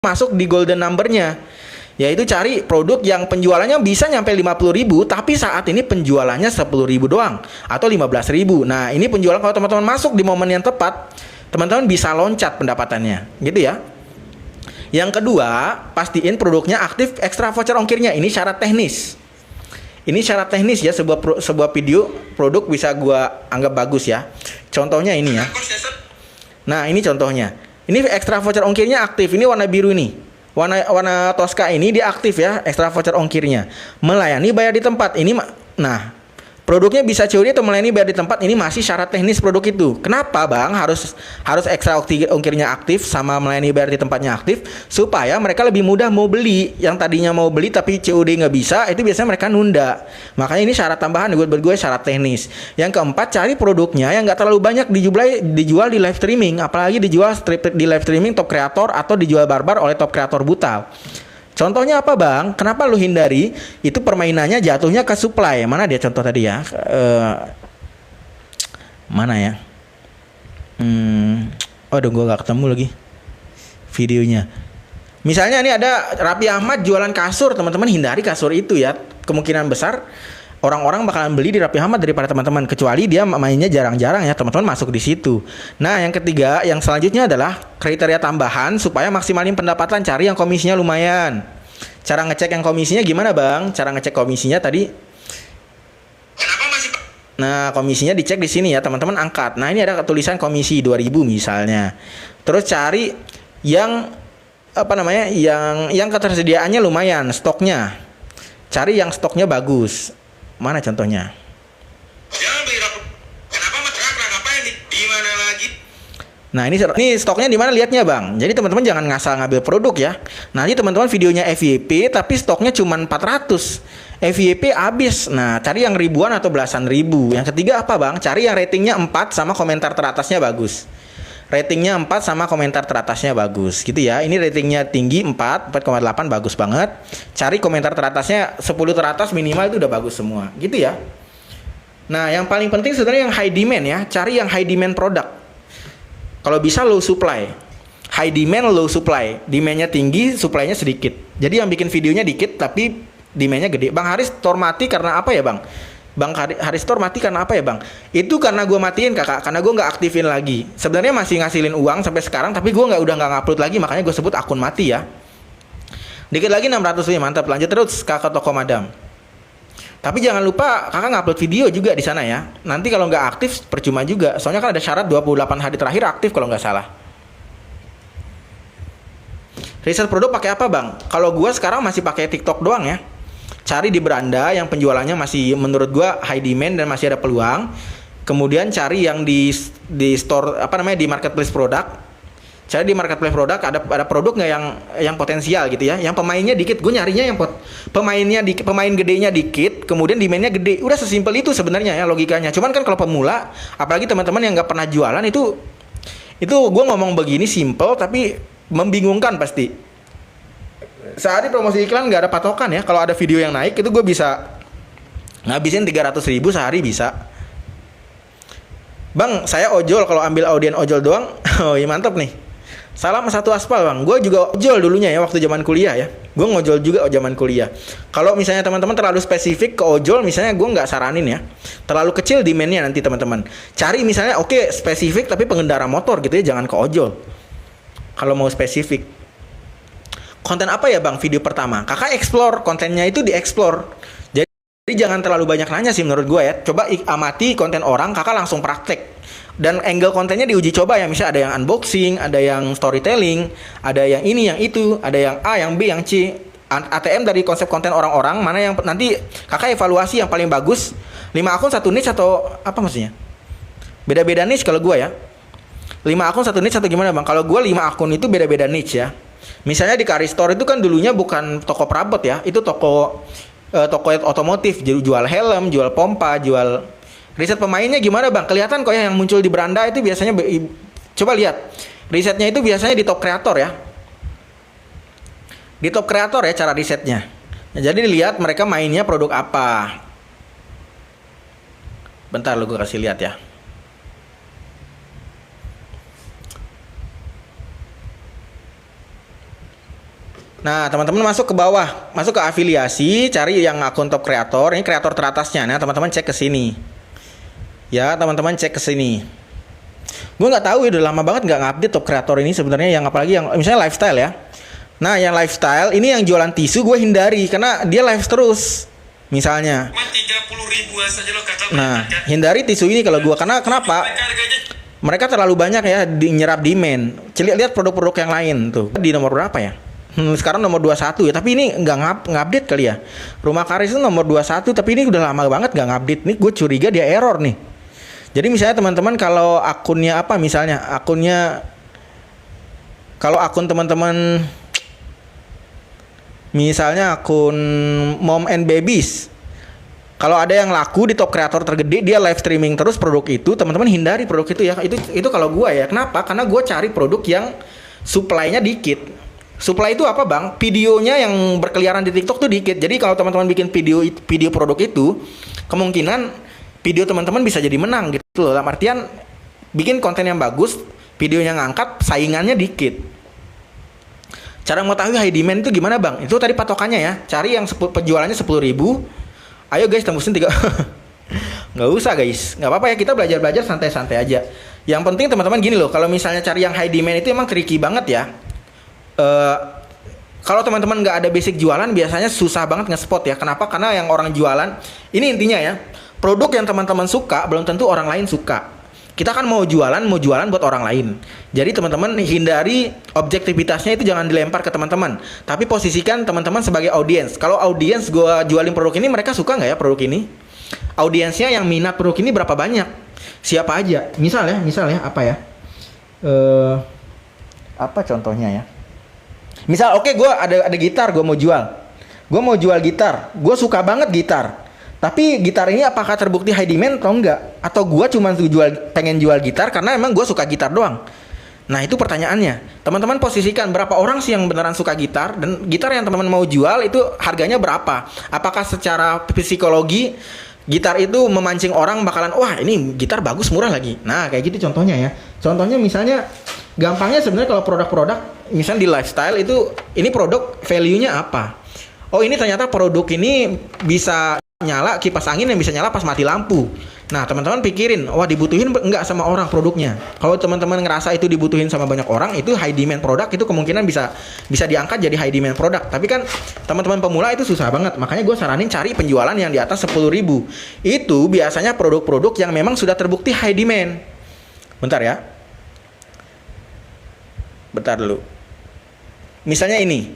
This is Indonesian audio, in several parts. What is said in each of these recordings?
masuk di golden numbernya, yaitu cari produk yang penjualannya bisa nyampe 50.000 tapi saat ini penjualannya 10.000 doang atau 15.000. Nah, ini penjualan kalau teman-teman masuk di momen yang tepat, teman-teman bisa loncat pendapatannya, gitu ya. Yang kedua, pastiin produknya aktif ekstra voucher ongkirnya. Ini syarat teknis. Ini syarat teknis ya, sebuah video produk bisa gua anggap bagus ya. Contohnya ini ya. Nah, ini contohnya. Ini ekstra voucher ongkirnya aktif. Ini warna biru nih. Warna Tosca ini dia aktif ya, ekstra voucher ongkirnya. Melayani bayar di tempat. Nah, produknya bisa COD atau melayani bayar di tempat. Ini masih syarat teknis produk itu. Kenapa, Bang? Harus ekstra ongkirnya aktif sama melayani bayar di tempatnya aktif supaya mereka lebih mudah mau beli. Yang tadinya mau beli tapi COD nggak bisa, itu biasanya mereka nunda. Makanya ini syarat tambahan buat gue, syarat teknis. Yang keempat, cari produknya yang nggak terlalu banyak dijual di live streaming, apalagi dijual di live streaming top kreator atau dijual barbar oleh top kreator buta. Contohnya apa, Bang? Kenapa lu hindari? Itu permainannya jatuhnya ke supply. Mana dia contoh tadi ya? Mana ya? Aduh, gue gak ketemu lagi videonya. Misalnya ini ada Raffi Ahmad jualan kasur, teman-teman hindari kasur itu ya. Kemungkinan besar orang-orang bakalan beli di Raffi Ahmad daripada teman-teman, kecuali dia mainnya jarang-jarang ya, teman-teman masuk di situ. Nah, yang ketiga, yang selanjutnya adalah kriteria tambahan supaya maksimalin pendapatan. Cari yang komisinya lumayan. Cara ngecek yang komisinya gimana, Bang? Cara ngecek komisinya tadi. Nah, komisinya dicek di sini ya, teman-teman angkat. Nah, ini ada tulisan komisi 2.000 misalnya. Terus cari yang yang ketersediaannya lumayan, stoknya. Cari yang stoknya bagus. Mana contohnya? Nah, ini stoknya di mana lihatnya, Bang? Jadi teman-teman jangan ngasal ngambil produk ya. Nanti teman-teman videonya FYP tapi stoknya cuma 400. FYP habis. Nah, cari yang ribuan atau belasan ribu. Yang ketiga apa, Bang? Cari yang ratingnya 4 sama komentar teratasnya bagus. Ratingnya 4 sama komentar teratasnya bagus, gitu ya. Ini ratingnya tinggi 4,8 bagus banget. Cari komentar teratasnya 10 teratas minimal, itu udah bagus semua, gitu ya. Nah, yang paling penting sebenarnya yang high demand ya. Cari yang high demand produk. Kalau bisa low supply. High demand, low supply. Demandnya tinggi, supply-nya sedikit. Jadi yang bikin videonya dikit tapi demand-nya gede. Bang Haris Store mati karena apa ya, Bang? Bang Haris Store mati karena apa ya, Bang? Itu karena gue matiin, Kakak. Karena gue nggak aktifin lagi. Sebenarnya masih ngasilin uang sampai sekarang, tapi gue udah nggak ngupload lagi. Makanya gue sebut akun mati ya. Dikit lagi 600 nih, mantap. Lanjut terus Kakak toko Madam. Tapi jangan lupa Kakak ngupload video juga di sana ya. Nanti kalau nggak aktif percuma juga. Soalnya kan ada syarat 28 hari terakhir aktif kalau nggak salah. Riset produk pakai apa, Bang? Kalau gue sekarang masih pakai TikTok doang ya. Cari di beranda yang penjualannya masih menurut gue high demand dan masih ada peluang. Kemudian cari yang di store di marketplace produk. Cari di marketplace produk ada produk nggak yang potensial gitu ya, yang pemainnya dikit. Gue nyarinya yang pemain gedenya dikit, kemudian demandnya gede. Udah sesimpel itu sebenarnya ya logikanya. Cuman kan kalau pemula, apalagi teman-teman yang nggak pernah jualan itu gue ngomong begini simple tapi membingungkan pasti. Saat ini promosi iklan nggak ada patokan ya. Kalau ada video yang naik itu gue bisa ngabisin 300.000 sehari bisa. Bang, saya ojol, kalau ambil audien ojol doang. Oh iya, mantap nih. Salam satu aspal, Bang. Gue juga ojol dulunya ya waktu zaman kuliah ya. Gue ngojol juga zaman kuliah. Kalau misalnya teman-teman terlalu spesifik ke ojol, misalnya gue nggak saranin ya. Terlalu kecil demandnya nanti teman-teman. Cari misalnya spesifik tapi pengendara motor gitu ya, jangan ke ojol. Kalau mau spesifik. Konten apa ya, Bang? Video pertama. Kakak explore, kontennya itu di-explore. Jadi jangan terlalu banyak nanya sih menurut gue ya. Coba amati konten orang, Kakak langsung praktek. Dan angle kontennya diuji coba ya, misalnya ada yang unboxing, ada yang storytelling, ada yang ini, yang itu, ada yang A, yang B, yang C. ATM dari konsep konten orang-orang, mana yang nanti Kakak evaluasi yang paling bagus. 5 akun 1 niche atau apa maksudnya? Beda-beda niche kalau gue ya. 5 akun 1 niche atau gimana, Bang? Kalau gue 5 akun itu beda-beda niche ya. Misalnya di Kari Store itu kan dulunya bukan toko perabot ya, itu toko otomotif, jual helm, jual pompa, jual. Riset pemainnya gimana, Bang? Kelihatan kok ya yang muncul di beranda itu biasanya, coba lihat. Risetnya itu biasanya di top kreator ya. Di top kreator ya cara risetnya. Nah, jadi lihat mereka mainnya produk apa. Bentar lu gue kasih lihat ya. Nah, teman-teman masuk ke bawah, masuk ke afiliasi, cari yang akun top kreator. Ini kreator teratasnya. Nah, teman-teman cek ke sini. Ya, teman-teman cek ke sini. Gue nggak tahu ya, udah lama banget nggak ngupdate top kreator ini sebenarnya, yang apalagi yang misalnya lifestyle ya. Nah, yang lifestyle ini yang jualan tisu gue hindari karena dia live terus. Misalnya. 30.000 saja lo kakak. Nah, hindari tisu ini kalau gue, karena kenapa? Mereka terlalu banyak ya nyerap demand. Lihat produk-produk yang lain tuh. Di nomor berapa ya? Sekarang nomor 21 ya, tapi ini nggak ngupdate kali ya. Rumah Karis itu nomor 21, tapi ini udah lama banget nggak ngupdate. Nih gue curiga dia error nih. Jadi misalnya teman-teman kalau akunnya apa, misalnya akunnya, kalau akun teman-teman misalnya akun Mom and Babies, kalau ada yang laku di top kreator tergede, dia live streaming terus produk itu, teman-teman hindari produk itu ya. Itu kalau gue ya. Kenapa? Karena gue cari produk yang supply-nya dikit. Supply itu apa bang? Videonya yang berkeliaran di TikTok tuh dikit. Jadi kalau teman-teman bikin video produk itu, kemungkinan video teman-teman bisa jadi menang gitu loh. Dalam artian bikin konten yang bagus, videonya ngangkat, saingannya dikit. Cara mengetahui high demand itu gimana bang? Itu tadi patokannya ya. Cari yang penjualannya 10.000. Ayo guys, tembusin 3. Nggak usah guys, nggak apa-apa ya, kita belajar santai-santai aja. Yang penting teman-teman gini loh, kalau misalnya cari yang high demand itu emang tricky banget ya. Kalau teman-teman nggak ada basic jualan, biasanya susah banget nge-spot ya. Kenapa? Karena yang orang jualan, ini intinya ya, produk yang teman-teman suka belum tentu orang lain suka. Kita kan mau jualan buat orang lain. Jadi teman-teman hindari objektivitasnya, itu jangan dilempar ke teman-teman. Tapi posisikan teman-teman sebagai audiens. Kalau audiens gue jualin produk ini, mereka suka nggak ya produk ini? Audiensnya yang minat produk ini berapa banyak? Siapa aja? Misalnya apa ya? Apa contohnya ya? Misal oke, gue ada gitar, gue mau jual gitar, gue suka banget gitar, tapi gitar ini apakah terbukti high demand atau enggak? Atau gue cuma pengen jual gitar karena emang gue suka gitar doang? Nah itu pertanyaannya. Teman-teman posisikan berapa orang sih yang beneran suka gitar, dan gitar yang teman-teman mau jual itu harganya berapa? Apakah secara psikologi gitar itu memancing orang bakalan, wah ini gitar bagus, murah lagi. Nah kayak gitu contohnya ya. Contohnya misalnya, gampangnya sebenarnya kalau produk-produk misalnya di lifestyle itu, ini produk value-nya apa? Oh ini ternyata produk ini bisa nyala kipas angin yang bisa nyala pas mati lampu. Nah teman-teman pikirin, wah dibutuhin enggak sama orang produknya. Kalau teman-teman ngerasa itu dibutuhin sama banyak orang, itu high demand produk, itu kemungkinan bisa diangkat jadi high demand produk. Tapi kan teman-teman pemula itu susah banget. Makanya gue saranin cari penjualan yang di atas 10.000. Itu biasanya produk-produk yang memang sudah terbukti high demand. Bentar ya. Bentar dulu. Misalnya ini,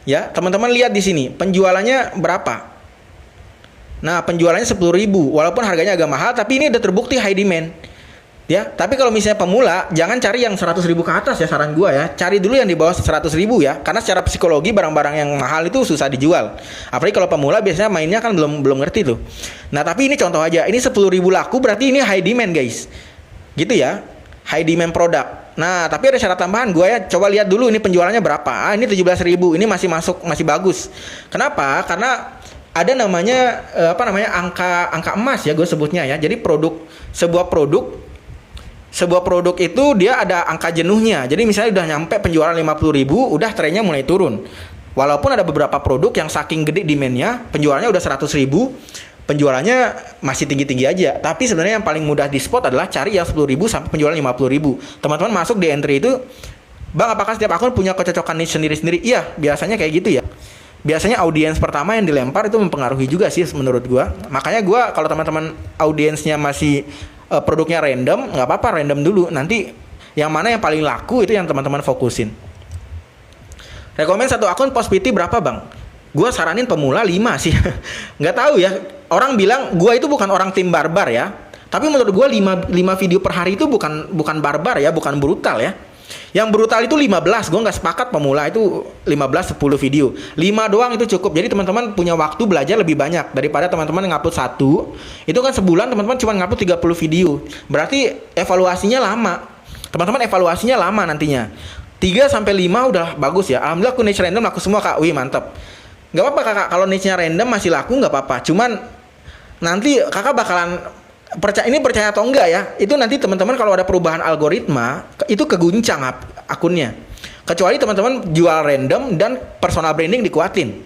ya teman-teman lihat di sini penjualannya berapa? Nah penjualannya 10.000, walaupun harganya agak mahal, tapi ini udah terbukti high demand. Ya, tapi kalau misalnya pemula, jangan cari yang 100.000 ke atas ya, saran gua ya. Cari dulu yang di bawah 100.000 ya, karena secara psikologi barang-barang yang mahal itu susah dijual. Apalagi kalau pemula biasanya mainnya kan belum ngerti tuh. Nah tapi ini contoh aja, ini 10.000 laku berarti ini high demand guys. Gitu ya, high demand produk. Nah, tapi ada syarat tambahan, gue ya coba lihat dulu ini penjualannya berapa. Ini 17.000, ini masih masuk, masih bagus. Kenapa? Karena ada namanya angka emas ya, gue sebutnya ya. Jadi sebuah produk itu dia ada angka jenuhnya. Jadi misalnya udah nyampe penjualan 50.000, udah trennya mulai turun. Walaupun ada beberapa produk yang saking gede demand-nya, penjualannya udah 100.000, penjualannya masih tinggi-tinggi aja. Tapi sebenarnya yang paling mudah di spot adalah cari yang 10.000 sampai penjualan 50.000. Teman-teman masuk di entry itu, bang apakah setiap akun punya kecocokan niche sendiri-sendiri? Iya, biasanya kayak gitu ya. Biasanya audiens pertama yang dilempar itu mempengaruhi juga sih menurut gua. Makanya gua kalau teman-teman audiensnya masih produknya random, nggak apa-apa random dulu. Nanti yang mana yang paling laku itu yang teman-teman fokusin. Rekomen satu akun post PT berapa bang? Gue saranin pemula 5 sih. Nggak tahu ya. Orang bilang gue itu bukan orang tim barbar ya. Tapi menurut gue 5 video per hari itu bukan barbar ya, bukan brutal ya. Yang brutal itu 15. Gue nggak sepakat pemula itu 15-10 video. 5 doang itu cukup. Jadi teman-teman punya waktu belajar lebih banyak daripada teman-teman ngupload 1. Itu kan sebulan teman-teman cuma ngupload 30 video. Berarti evaluasinya lama. Teman-teman evaluasinya lama nantinya. 3-5 udah bagus ya. Alhamdulillah aku niche random laku semua kak. Wih mantap. Gak apa-apa kakak, kalau niche-nya random masih laku gak apa-apa. Cuman nanti kakak bakalan percaya atau enggak ya, itu nanti teman-teman kalau ada perubahan algoritma itu keguncang akunnya. Kecuali teman-teman jual random dan personal branding dikuatin.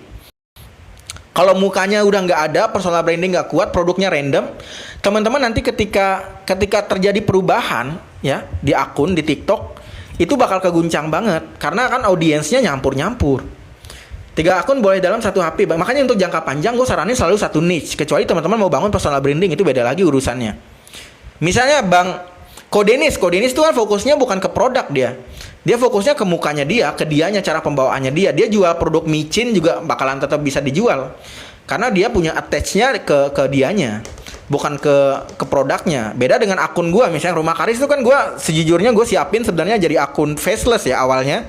Kalau mukanya udah nggak ada, personal branding nggak kuat, produknya random, teman-teman nanti ketika terjadi perubahan ya di akun di TikTok, itu bakal keguncang banget karena kan audiensnya nyampur-nyampur. 3 akun boleh dalam satu HP. Makanya untuk jangka panjang gue saranin selalu satu niche. Kecuali teman-teman mau bangun personal branding, itu beda lagi urusannya. Misalnya Bang Kodenis itu kan fokusnya bukan ke produk dia. Dia fokusnya ke mukanya dia, ke dianya, cara pembawaannya dia. Dia jual produk micin juga bakalan tetap bisa dijual. Karena dia punya attach-nya ke dianya, bukan ke produknya. Beda dengan akun gua, misalnya Rumah Karis itu kan gua sejujurnya gue siapin sebenarnya jadi akun faceless ya awalnya.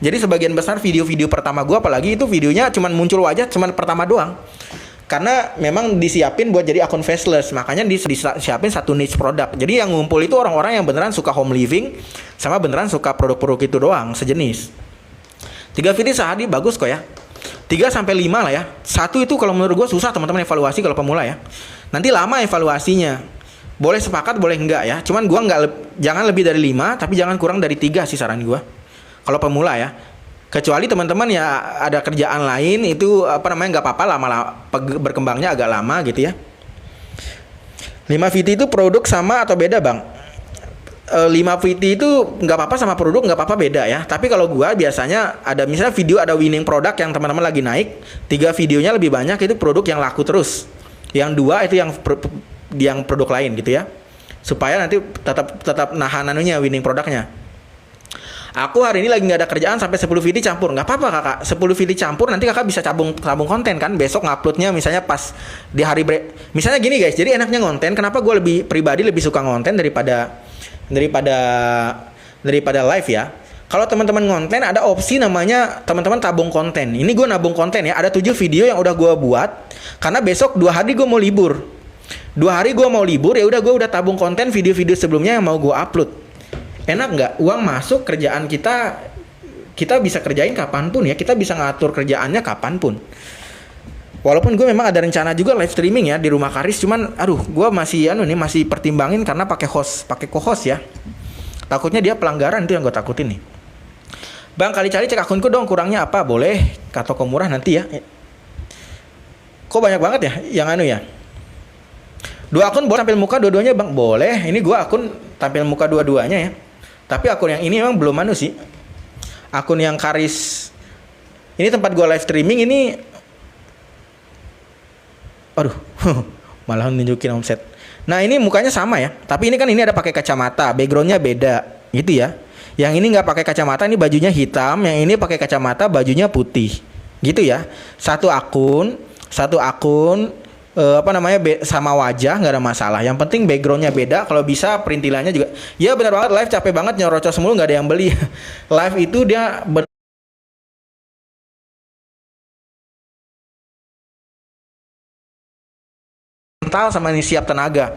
Jadi sebagian besar video-video pertama gua, apalagi itu videonya cuman muncul wajah cuman pertama doang. Karena memang disiapin buat jadi akun faceless, makanya disiapin satu niche produk. Jadi yang ngumpul itu orang-orang yang beneran suka home living sama beneran suka produk-produk itu doang, sejenis. 3 video sehari bagus kok ya. 3-5 lah ya. 1 itu kalau menurut gue susah teman-teman evaluasi kalau pemula ya. Nanti lama evaluasinya. Boleh sepakat, boleh enggak ya. Cuman gue jangan lebih dari 5, tapi jangan kurang dari 3 sih saran gue. Kalau pemula ya. Kecuali teman-teman ya ada kerjaan lain, itu nggak apa-apa lama berkembangnya agak lama gitu ya. 5 VT itu produk sama atau beda Bang? 5 VT itu nggak apa-apa sama produk, nggak apa-apa beda ya. Tapi kalau gua biasanya ada misalnya video ada winning produk yang teman-teman lagi naik, 3 videonya lebih banyak itu produk yang laku terus. Yang 2 itu yang produk lain gitu ya. Supaya nanti tetap nahan winning produknya. Aku hari ini lagi nggak ada kerjaan sampai 10 video campur. Nggak apa-apa kakak, 10 video campur nanti kakak bisa tabung konten kan. Besok nguploadnya misalnya pas di hari break. Misalnya gini guys, jadi enaknya ngonten. Kenapa gue pribadi lebih suka ngonten daripada live ya. Kalau teman-teman ngonten ada opsi namanya teman-teman tabung konten. Ini gue nabung konten ya, ada 7 video yang udah gue buat. Karena besok 2 hari gue mau libur. 2 hari gue mau libur, ya udah gue udah tabung konten video-video sebelumnya yang mau gue upload. Enak nggak? Uang masuk, kerjaan kita bisa kerjain kapanpun ya. Kita bisa ngatur kerjaannya kapanpun. Walaupun gue memang ada rencana juga live streaming ya di Rumah Karis, cuman gue masih pertimbangin karena pakai co-host ya. Takutnya dia pelanggaran, itu yang gue takutin nih. Bang, kali-kali cek akunku dong, kurangnya apa? Boleh, toko murah nanti ya. Kok banyak banget ya yang ya? 2 akun boleh tampil muka dua-duanya Bang? Boleh. Ini gue akun tampil muka dua-duanya ya. Tapi akun yang ini memang belum sih. Akun yang Karis ini tempat gue live streaming ini. Aduh, malah nunjukin omset. Nah ini mukanya sama ya. Tapi ini kan ada pakai kacamata, backgroundnya beda, gitu ya. Yang ini nggak pakai kacamata, ini bajunya hitam. Yang ini pakai kacamata, bajunya putih, gitu ya. Satu akun sama wajah nggak ada masalah. Yang penting backgroundnya beda. Kalau bisa perintilannya juga. Ya benar banget, live capek banget nyorocos mulu nggak ada yang beli. Live itu dia mental sama ini siap tenaga.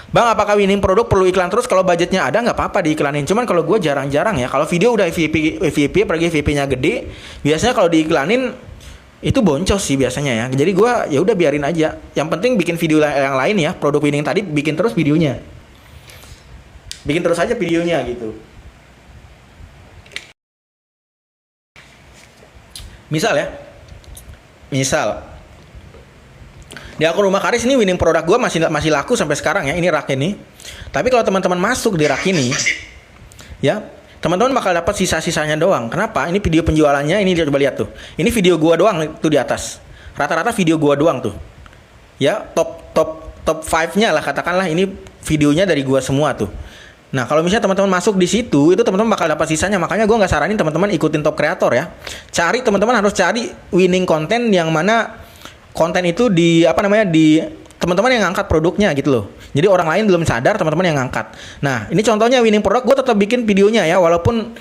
Bang, apakah winning produk perlu iklan terus? Kalau budgetnya ada nggak apa-apa diiklanin. Cuman kalau gue jarang-jarang ya. Kalau video udah FYP pergi FYP-nya gede, biasanya kalau diiklanin itu boncos sih biasanya ya. Jadi gue ya udah biarin aja. Yang penting bikin video yang lain ya. Produk winning tadi bikin terus videonya. Bikin terus aja videonya gitu. Misal di akun Rumah Karis ini winning produk gue masih laku sampai sekarang ya. Ini rak ini. Tapi kalau teman-teman masuk di rak ini ya, teman-teman bakal dapat sisa-sisanya doang. Kenapa? Ini video penjualannya, ini coba lihat tuh. Ini video gua doang tuh di atas. Rata-rata video gua doang tuh. Ya, top 5-nya lah katakanlah, ini videonya dari gua semua tuh. Nah, kalau misalnya teman-teman masuk di situ, itu teman-teman bakal dapat sisanya. Makanya gua nggak saranin teman-teman ikutin top kreator ya. Teman-teman harus cari winning konten yang mana konten itu di teman-teman yang ngangkat produknya gitu loh. Jadi orang lain belum sadar, teman-teman yang ngangkat. Nah, ini contohnya winning produk, gue tetap bikin videonya ya, walaupun.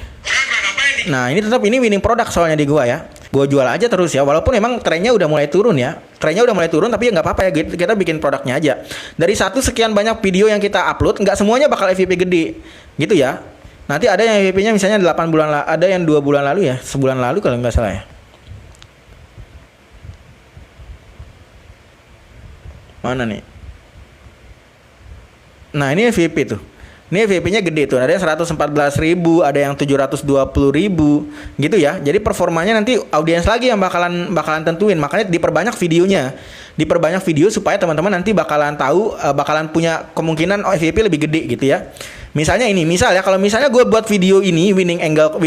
Nah, ini winning produk soalnya di gue ya. Gue jual aja terus ya, walaupun emang trennya udah mulai turun ya. Tapi ya nggak apa-apa ya, kita bikin produknya aja. Dari sekian banyak video yang kita upload, nggak semuanya bakal FYP gede, gitu ya. Nanti ada yang FYP-nya misalnya 8 bulan, ada yang 2 bulan lalu ya, sebulan lalu kalau nggak salah ya. Mana nih? Nah ini FYP tuh. Ini FYP-nya gede tuh, ada yang 114.000, ada yang 720.000 gitu ya. Jadi performanya nanti audiens lagi yang bakalan tentuin. Makanya diperbanyak videonya. Diperbanyak video supaya teman-teman nanti bakalan tahu, bakalan punya kemungkinan FYP lebih gede gitu ya. Misalnya ini, kalau misalnya gue buat video ini winning angle,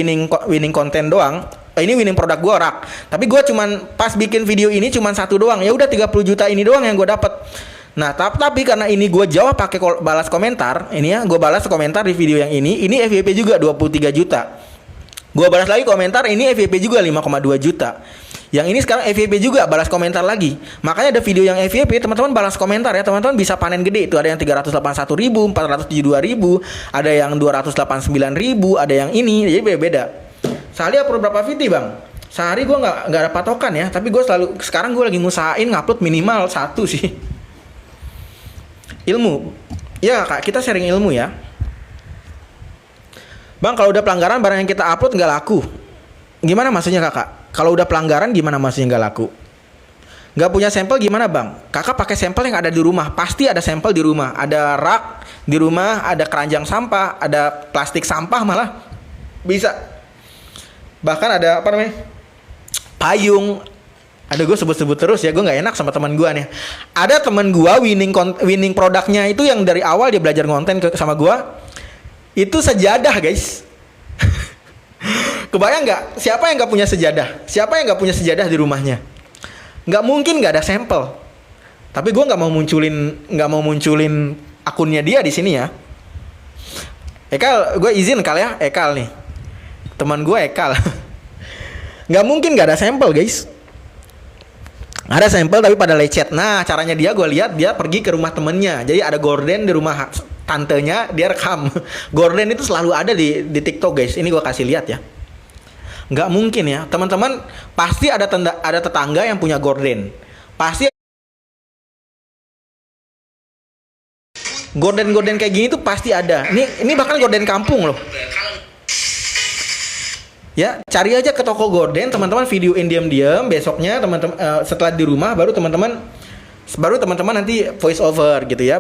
winning content doang, ini winning produk gue rak. Tapi gue cuman pas bikin video ini cuman satu doang. Ya udah 30 juta ini doang yang gue dapat. Nah, tapi karena ini gue jawab pakai balas komentar, ini ya, gue balas komentar di video yang ini FYP juga 23 juta. Gue balas lagi komentar, ini FYP juga 5,2 juta. Yang ini sekarang FYP juga balas komentar lagi. Makanya ada video yang FYP, teman-teman balas komentar ya, teman-teman bisa panen gede. Itu ada yang 381.000, 472.000, ada yang 289.000, ada yang ini, jadi beda-beda. Sehari upload berapa video, Bang? Sehari gue nggak ada patokan ya, tapi gue sekarang gue lagi ngusahain ngupload minimal 1 sih. Ilmu. Ya kak, kita sharing ilmu ya. Bang, kalau udah pelanggaran barang yang kita upload nggak laku, gimana maksudnya kakak? Kalau udah pelanggaran gimana maksudnya nggak laku? Nggak punya sampel gimana bang? Kakak pakai sampel yang ada di rumah. Pasti ada sampel di rumah. Ada rak di rumah, ada keranjang sampah, ada plastik sampah malah bisa. Bahkan ada apa namanya? Payung. Ada, gue sebut-sebut terus ya, gue nggak enak sama teman gue nih. Ada teman gue winning produknya itu yang dari awal dia belajar konten sama gue, itu sejadah guys. Kebayang nggak? Siapa yang nggak punya sejadah? Siapa yang nggak punya sejadah di rumahnya? Nggak mungkin nggak ada sampel. Tapi gue nggak mau munculin akunnya dia di sini ya. Ekal, gue izin kali ya, Ekal nih. Teman gue Ekal. Nggak mungkin nggak ada sampel guys. Ada sampel tapi pada lecet. Nah, caranya gue lihat dia pergi ke rumah temennya. Jadi ada gorden di rumah tantenya, dia rekam. Gorden itu selalu ada di TikTok guys. Ini gue kasih lihat ya. Nggak mungkin ya, teman-teman. Pasti ada tetangga yang punya gorden. Pasti gorden kayak gini tuh pasti ada. Ini bahkan gorden kampung loh. Ya, cari aja ke toko gorden, teman-teman videoin diam-diam. Besoknya teman-teman setelah di rumah baru teman-teman nanti voice over gitu ya.